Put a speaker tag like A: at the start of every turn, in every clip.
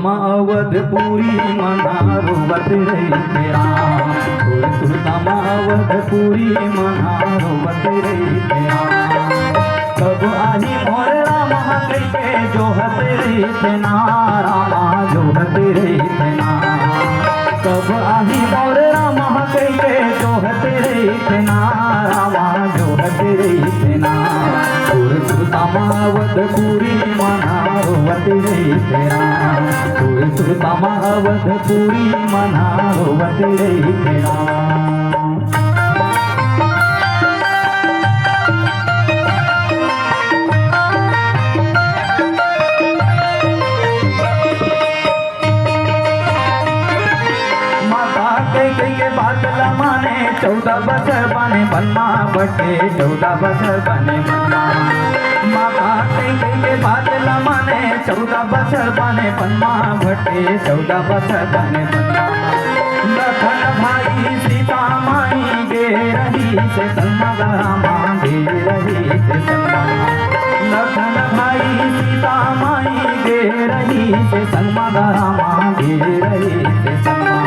A: सुरतामा अवधपुरी मनारोवत रही तेरा। सुरतामा अवधपुरी मनारोवत रही तेरा। कब आही मोर रामा कई के जोहत रही तेना, रामा जोहत रही तेना। कब आही मोर रामा कई के जोहत रही तेना, रामा जोहत रही तेना। सुरतामा अवधपुरी मनारोवत रही तेरा। सुरतामा अवधपुरी मनारोवत रही तेरा। के बात लमाने 14 बछर बने बन्मा बटे 14 बछर बने बन्मा। माता के बात लमाने 14 बछर बने बन्मा बटे 14 बछर बने बन्मा। लखन भाई सीता माई गे रही से सन्मा रामा गे रही से सन्मा। लखन भाई सीता माई गे रही से सन्मा रामा गे रही से सन्मा।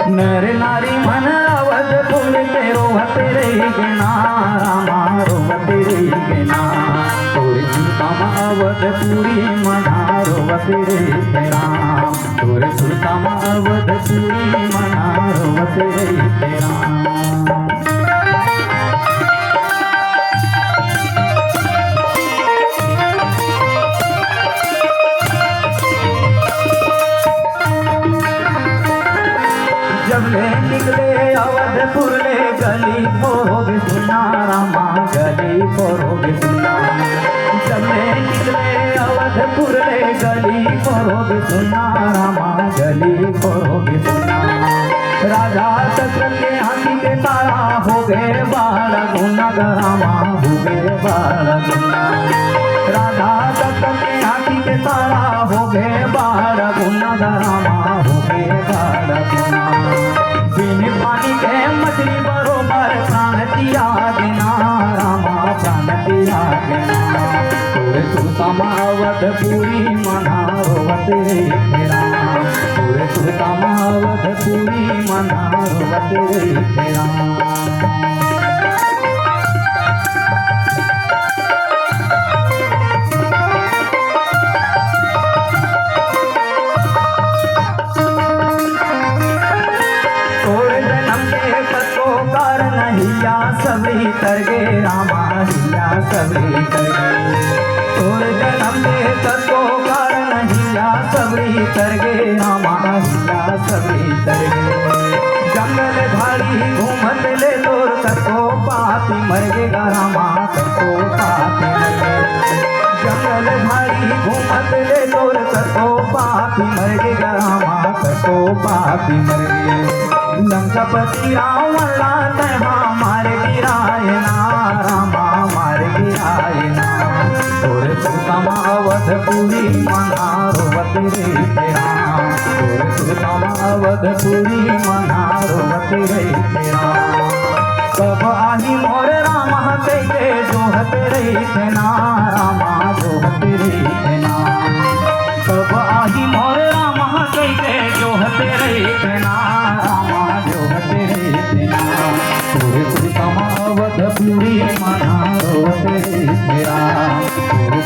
A: नर नारी मन अवधपुर के रोवत रही गेना, रामा रोवत रही गेना। सुरतामा अवधपुरी मना रोवत रही तेरा। सुरतामा अवधपुरी मना रोवत रही तेरा। जब ले निकले अवधपुर ले गली खोरोग सुना, रामा गली खोरोग सुना। जब ले निकले अवधपुर ले गली खोरोग सुना, रामा गली खोरोग सुना। राजा दशरथ के हाथी के तारा हो गए बाड़ा गुना, रामा हो गए बाड़ा गुना। राजा दशरथ के हाथी के तारा हो गए बाड़ा गुना, रामा हो गए बाड़ा गुना। बिन पानी के मछली बरोबर प्राण त्यागना, रामा प्राण त्यागना। सुरतामा अवधपुरी मनारोवत रही तेरा। सुरतामा अवधपुरी मनारोवत रही तेरा। हिया सबरी तरगे रामा हिया सबरी तरगे। तोर जन्म दे तत्को कारण हिया सबरी तरगे, रामा हिया सबरी तरगे। जंगल झाड़ी घूमत ले तोर तत्को पापी मर गेगा, रामा तत्को पापी मर गे। जंगल झाड़ी घूमत ले तोर तत्को पापी मर गेगा, रामा तत्को पापी मर गे। लंकापति रावण तैहा मार गिरायना, रामा मार गिरायना। सुरतामा अवधपुरी मनारोवत रही तेरा। सुरतामा अवधपुरी मनारोवत रही तेरा। कब आही मोर रामा कई के जोहत रही तेना, रामा जोहत रही तेना। कब आही मोर रामा कई के जोहत रही तेना, रामा जोहत रही तेना। सुरतामा अवधपुरी मनारोवत रही तेरा।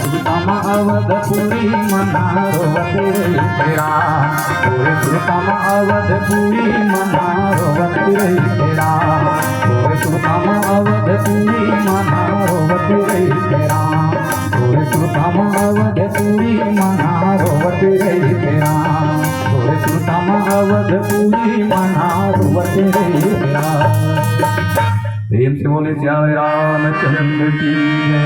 A: सुरतामा अवधपुरी मनारोवत रही तेरा। सुरतामा अवधपुरी मनारोवत रही तेरा। सुरतामा अवधपुरी मनारोवत रही तेरा। सुरतामा अवधपुरी मनारोवत रही तेरा। सुरतामा अवधपुरी मनारोवत रही तेरा। प्रेम से बोले श्याम रामचंद्र की।